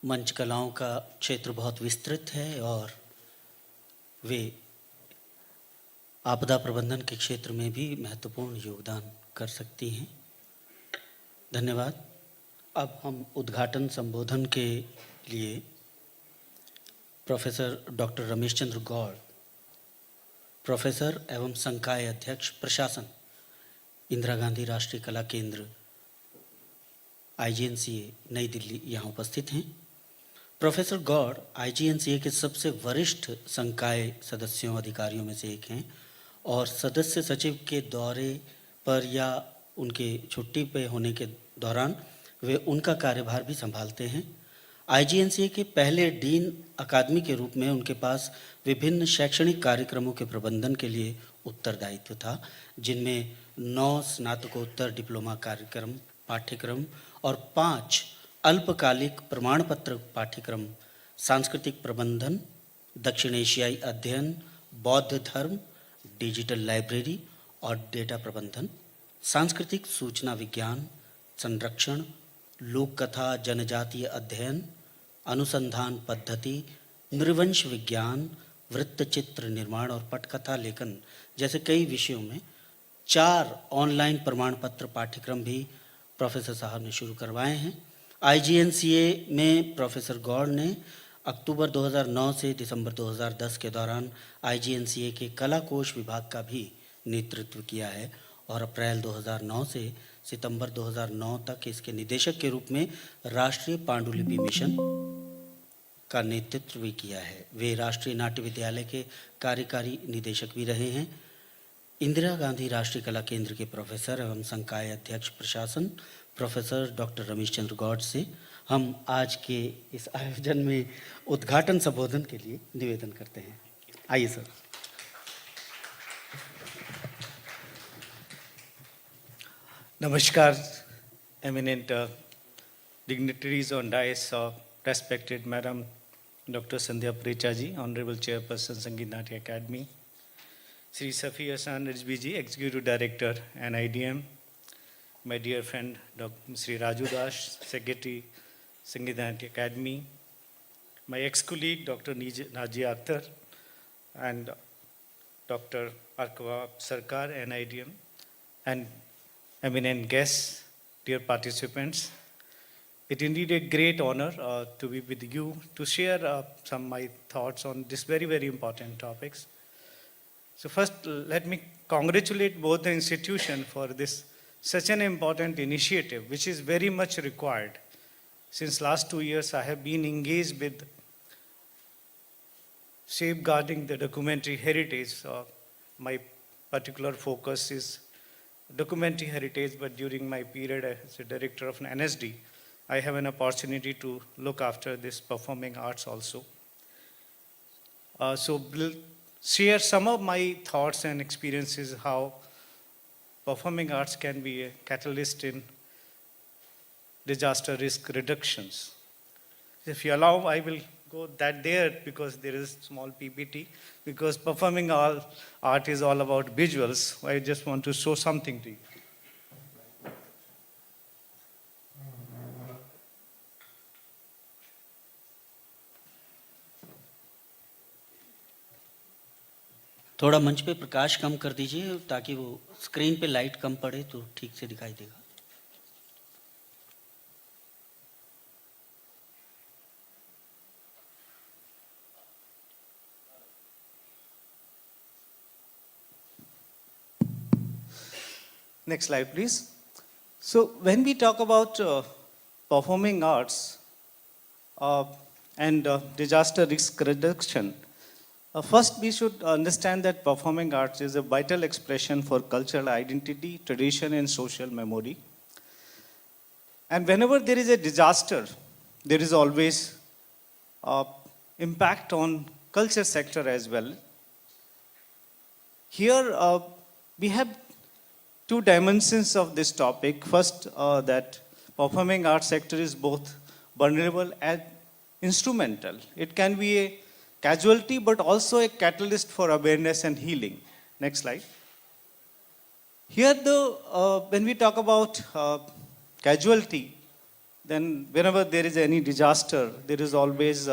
मंच कलाओं का क्षेत्र बहुत विस्तृत है और वे आपदा प्रबंधन के क्षेत्र में भी महत्वपूर्ण योगदान कर सकती हैं। धन्यवाद। अब हम उद्घाटन संबोधन के लिए professor doctor Ramesh Chandra Gaur, professor एवं संकाय अध्यक्ष प्रशासन, इंदिरा गांधी राष्ट्रीय कला केंद्र, IGNCA नई दिल्ली, यहाँ उपस्थित हैं। प्रोफेसर गौड़ IGNCA के सबसे वरिष्ठ संकाय सदस्यों अधिकारियों में से एक हैं और सदस्य सचिव के दौरे पर या उनके छुट्टी पे होने के दौरान वे उनका कार्यभार भी संभालते हैं। IGNCA के पहले डीन अकादमी के रूप में उनके पास विभिन्न शैक्षणिक कार्यक्रमों के प्रबंधन के लिए उत्तरदायित्व था, जिनमें 9 स्नातकोत्तर डिप्लोमा कार्यक्रम पाठ्यक्रम और 5 अल्पकालिक प्रमाण पत्र पाठ्यक्रम, सांस्कृतिक प्रबंधन, दक्षिण एशियाई अध्ययन, बौद्ध धर्म, डिजिटल लाइब्रेरी और डेटा प्रबंधन, सांस्कृतिक सूचना विज्ञान, संरक्षण, लोक कथा, जनजातीय अध्ययन, अनुसंधान पद्धति, नृवंश विज्ञान, वृत्तचित्र निर्माण और पटकथा लेखन जैसे कई विषयों में 4 ऑनलाइन प्रमाण पत्र पाठ्यक्रम भी प्रोफेसर साहब ने शुरू करवाए हैं। IGNCA में प्रोफेसर गौड़ ने अक्टूबर 2009 से दिसंबर 2010 के दौरान IGNCA के कला कोश विभाग का भी नेतृत्व किया है और अप्रैल 2009 से सितंबर 2009 तक इसके निदेशक के रूप में राष्ट्रीय पांडुलिपि मिशन का नेतृत्व भी किया है। वे राष्ट्रीय नाट्य विद्यालय के कार्यकारी निदेशक भी रहे हैं। इंदिरा गांधी राष्ट्रीय कला केंद्र के प्रोफेसर एवं संकाय अध्यक्ष प्रशासन प्रोफेसर डॉक्टर रमेश चंद्र गौड़ से हम आज के इस आयोजन में उद्घाटन संबोधन के लिए निवेदन करते हैं। आइए sir. Namaskar, eminent dignitaries on dais, respected Madam Dr. Sandhya Precha ji, Honorable Chairperson Sangeet Natya Academy, Sri Safi Hassan Rizvi ji, Executive Director NIDM, my dear friend Dr. Sri Raju Das, Secretary Sangeet Natya Academy, my ex-colleague Dr. Najia Akhtar and Dr. Arkwa Sarkar NIDM, and eminent guests, dear participants. It indeed a great honor to be with you to share some of my thoughts on this very, very important topics. So first, let me congratulate both the institution for this such an important initiative, which is very much required. Since last 2 years, I have been engaged with safeguarding the documentary heritage. My particular focus is documentary heritage, but during my period as a director of an NSD, I have an opportunity to look after this performing arts also. So we'll share some of my thoughts and experiences how performing arts can be a catalyst in disaster risk reductions. If you allow, I will go that there because there is small PPT, because performing art is all about visuals. I just want to show something to you. थोड़ा मंच पे प्रकाश कम कर दीजिए ताकि वो screen पे light कम पड़े तो ठीक से दिखाई देगा। Next slide, please. So when we talk about performing arts and disaster risk reduction, first we should understand that performing arts is a vital expression for cultural identity, tradition, and social memory. And whenever there is a disaster, there is always impact on culture sector as well. Here we have 2 dimensions of this topic. First, that performing arts sector is both vulnerable and instrumental. It can be a casualty, but also a catalyst for awareness and healing. Next slide. Here, when we talk about casualty, then whenever there is any disaster, there is always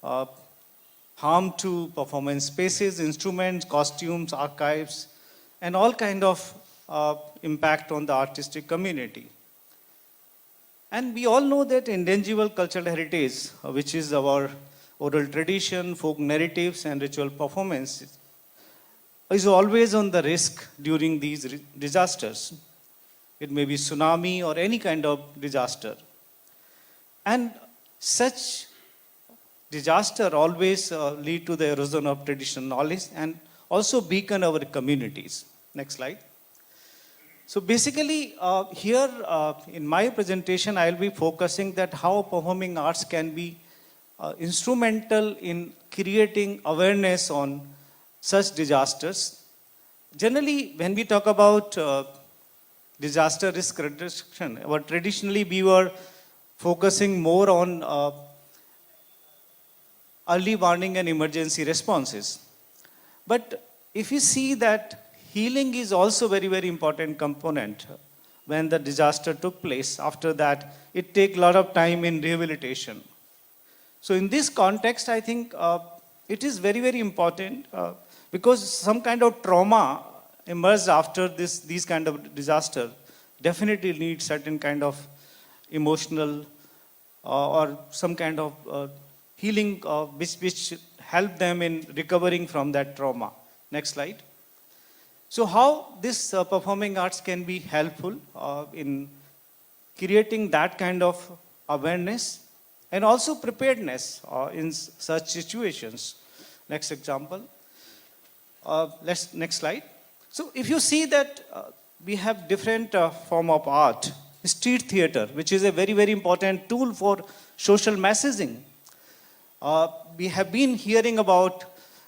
harm to performance spaces, instruments, costumes, archives, and all kind of impact on the artistic community. And we all know that intangible cultural heritage, which is our oral tradition, folk narratives, and ritual performances, is always on the risk during these disasters. It may be tsunami or any kind of disaster. And such disaster always lead to the erosion of traditional knowledge and also weaken our communities. Next slide. So basically, here in my presentation, I will be focusing that how performing arts can be instrumental in creating awareness on such disasters. Generally, when we talk about disaster risk reduction, traditionally we were focusing more on early warning and emergency responses. But if you see that healing is also very, very important component when the disaster took place. After that, it takes a lot of time in rehabilitation. So in this context, I think it is very, very important because some kind of trauma emerged after these kind of disaster definitely need certain kind of emotional or some kind of healing which help them in recovering from that trauma. Next slide. So how this performing arts can be helpful in creating that kind of awareness and also preparedness in such situations. Next example. Next slide. So if you see that we have different form of art, street theater, which is a very, very important tool for social messaging. We have been hearing about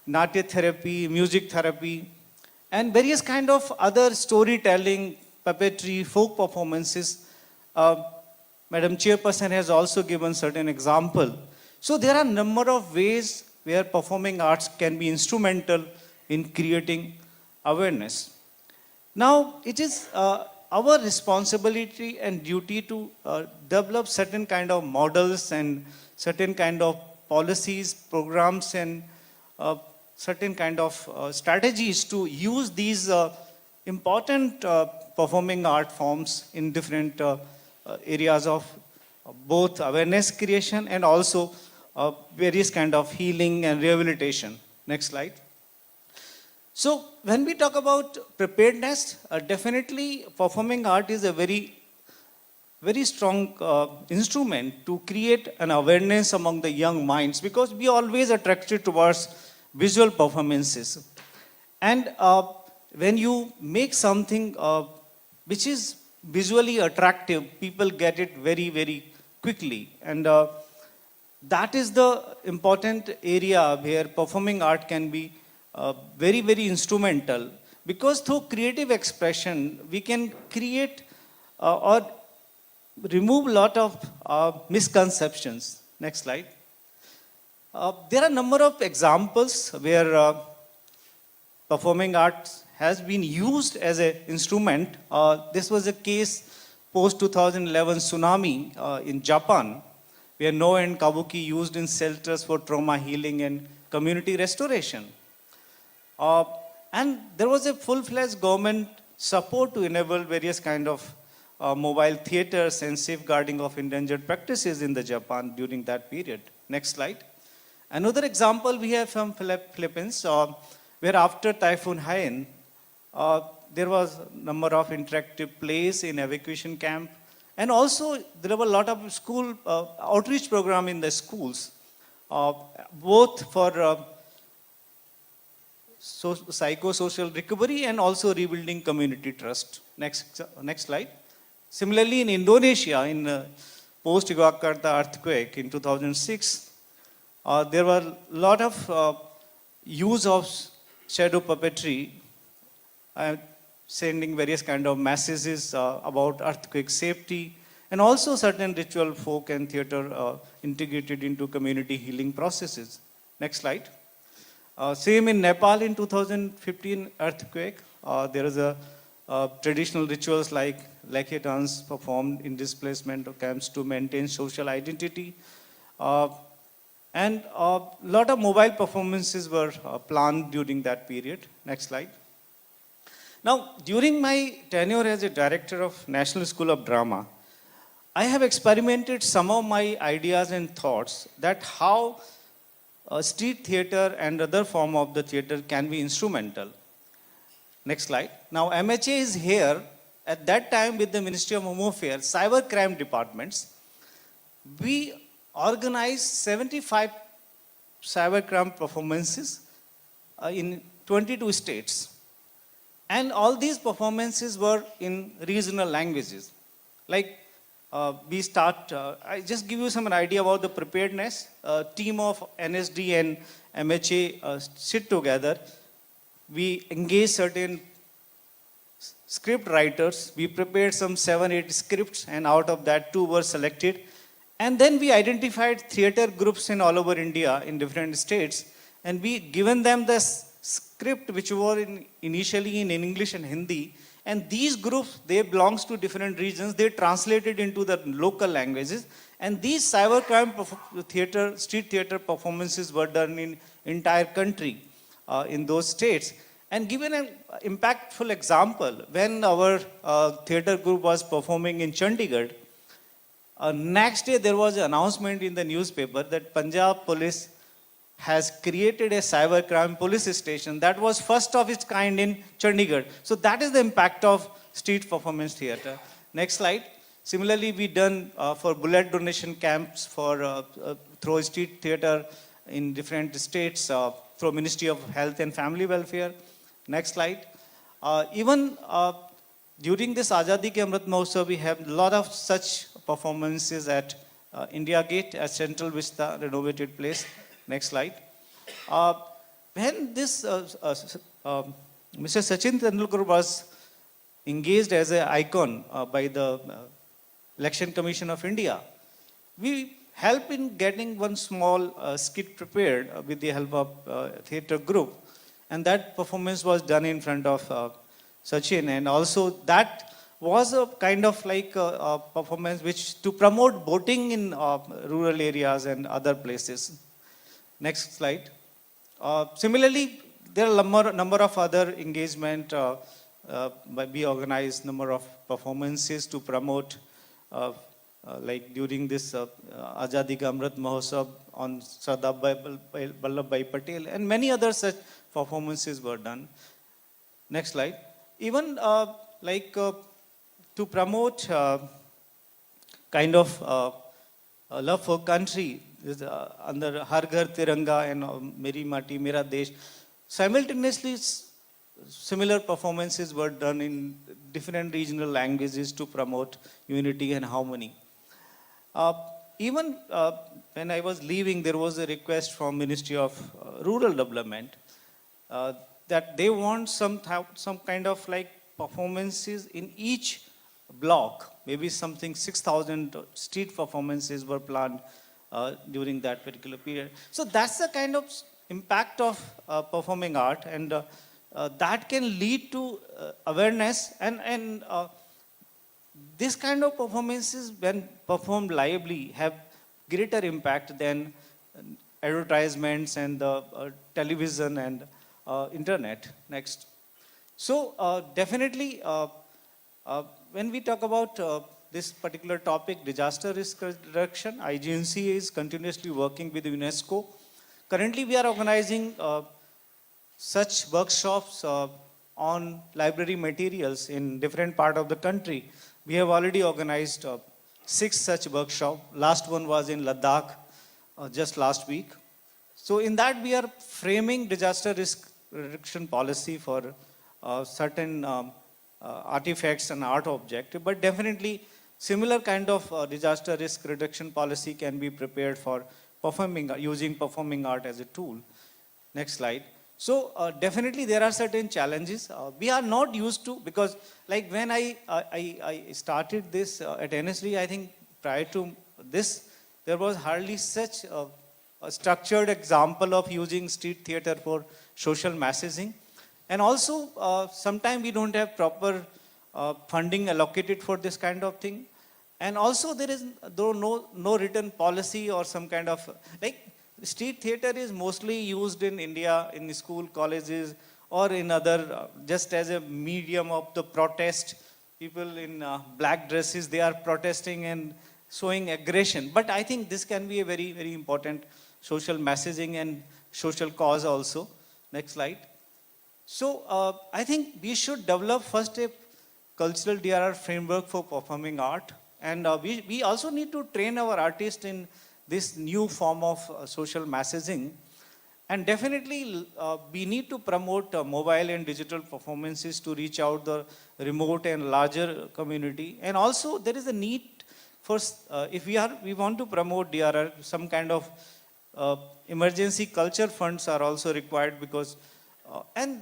natya therapy, music therapy, and various kind of other storytelling, puppetry, folk performances. Madam Chairperson has also given certain example. So there are a number of ways where performing arts can be instrumental in creating awareness. Now, it is our responsibility and duty to develop certain kind of models and certain kind of policies, programs, and certain kind of strategies to use these important performing art forms in different areas of both awareness creation and also various kind of healing and rehabilitation. Next slide. So when we talk about preparedness, definitely performing art is a very, very strong instrument to create an awareness among the young minds because we are always attracted towards visual performances. And when you make something which is visually attractive, people get it very, very quickly. And that is the important area where performing art can be very, very instrumental because through creative expression, we can create or remove a lot of misconceptions. Next slide. There are a number of examples where performing arts has been used as an instrument. This was a case post-2011 tsunami in Japan, where No and Kabuki used in shelters for trauma healing and community restoration. And there was a full-fledged government support to enable various kind of mobile theaters and safeguarding of endangered practices in the Japan during that period. Next slide. Another example we have from Philippines, where after Typhoon Haiyan, there was a number of interactive plays in evacuation camp. And also there were a lot of school outreach program in the schools, both for psychosocial recovery and also rebuilding community trust. Next slide. Similarly, in Indonesia, in post-Yogyakarta earthquake in 2006, there were a lot of use of shadow puppetry, sending various kind of messages about earthquake safety, and also certain ritual, folk, and theater integrated into community healing processes. Next slide. Same in Nepal in 2015 earthquake. There is a traditional rituals like leke dance performed in displacement camps to maintain social identity. And a lot of mobile performances were planned during that period. Next slide. Now, during my tenure as a director of National School of Drama, I have experimented some of my ideas and thoughts that how street theater and other form of the theater can be instrumental. Next slide. Now, MHA is here at that time with the Ministry of Home Affairs, cyber crime departments. We organized 75 cyber crime performances in 22 states. And all these performances were in regional languages. Like I just give you some idea about the preparedness. Team of NSD and MHA sit together. We engage certain script writers. We prepared some 7-8 scripts, and out of that 2 were selected. And then we identified theater groups in all over India in different states, and we given them the script which were initially in English and Hindi. And these groups, they belongs to different regions. They translated into the local languages. And these cybercrime theater, street theater performances were done in entire country in those states. And given an impactful example, when our theater group was performing in Chandigarh, next day there was an announcement in the newspaper that Punjab police has created a cybercrime police station that was first of its kind in Chandigarh. So that is the impact of street performance theater. Next slide. Similarly, we done for blood donation camps for through street theater in different states through Ministry of Health and Family Welfare. Next slide. Even during this Azadi Ke Amrit Mahotsav, we have a lot of such performances at India Gate, at Central Vista, renovated place. Next slide. When this Mr. Sachin Tendulkar was engaged as an icon by the Election Commission of India, we helped in getting one small skit prepared with the help of theatre group, and that performance was done in front of Sachin, and also that was a kind of like a performance which to promote boating in rural areas and other places. Next slide. Similarly, there are a number of other engagement we organized number of performances to promote like during this Azadi Ka Amrit Mahotsav on Sardar Vallabhbhai Patel, and many other such performances were done. Next slide. Even to promote kind of love for country under Har Ghar Tiranga and Meri Mati Mera Desh, simultaneously similar performances were done in different regional languages to promote unity and harmony. Even when I was leaving, there was a request from Ministry of Rural Development that they want some kind of like performances in each block. Maybe something 6,000 street performances were planned during that particular period. So that's the kind of impact of performing art, and that can lead to awareness, and this kind of performances, when performed liably, have greater impact than advertisements and television and internet. Next. So definitely, when we talk about this particular topic, disaster risk reduction, IGNC is continuously working with UNESCO. Currently, we are organizing such workshops on library materials in different parts of the country. We have already organized 6 such workshops. Last one was in Ladakh just last week. So in that, we are framing disaster risk reduction policy for certain artifacts and art objects, but definitely similar kind of disaster risk reduction policy can be prepared for using performing art as a tool. Next slide. So definitely there are certain challenges. We are not used to, because like when I started this at NSD, I think prior to this, there was hardly such a structured example of using street theater for social messaging. And also, sometimes we don't have proper funding allocated for this kind of thing. And also there is though no written policy or some kind of, like, street theater is mostly used in India in school, colleges, or in other, just as a medium of the protest. People in black dresses, they are protesting and showing aggression. But I think this can be a very, very important social messaging and social cause also. Next slide. So I think we should develop first a cultural DRR framework for performing art. And we also need to train our artists in this new form of social messaging. And definitely we need to promote mobile and digital performances to reach out the remote and larger community. And also there is a need for, if we want to promote DRR, some kind of emergency culture funds are also required, because, and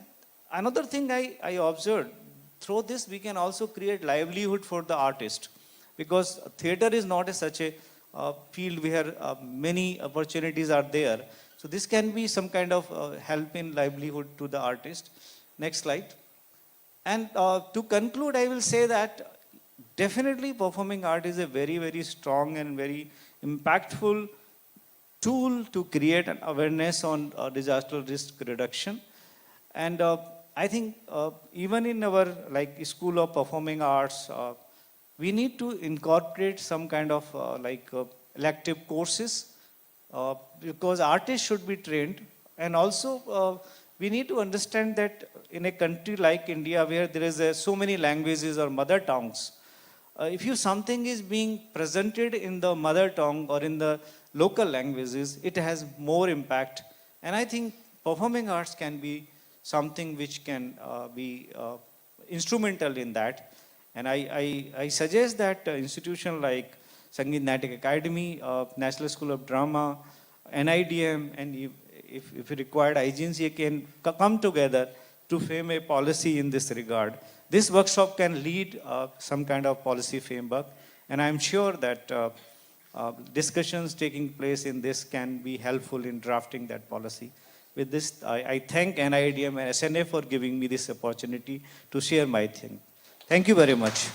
another thing I observed, through this we can also create livelihood for the artist, because theater is not such a field where many opportunities are there. So this can be some kind of help in livelihood to the artist. Next slide. And to conclude, I will say that definitely performing art is a very, very strong and very impactful tool to create an awareness on disaster risk reduction. And I think even in our School of Performing Arts, we need to incorporate some kind of elective courses, because artists should be trained. And also we need to understand that in a country like India, where there is so many languages or mother tongues, if something is being presented in the mother tongue or in the local languages, it has more impact. And I think performing arts can be something which can be instrumental in that. And I suggest that institution like Sangeet Natak Academy, National School of Drama, NIDM, and if required, IGNCA can come together to frame a policy in this regard. This workshop can lead some kind of policy framework, and I'm sure that discussions taking place in this can be helpful in drafting that policy. With this, I thank NIDM and SNA for giving me this opportunity to share my thing. Thank you very much.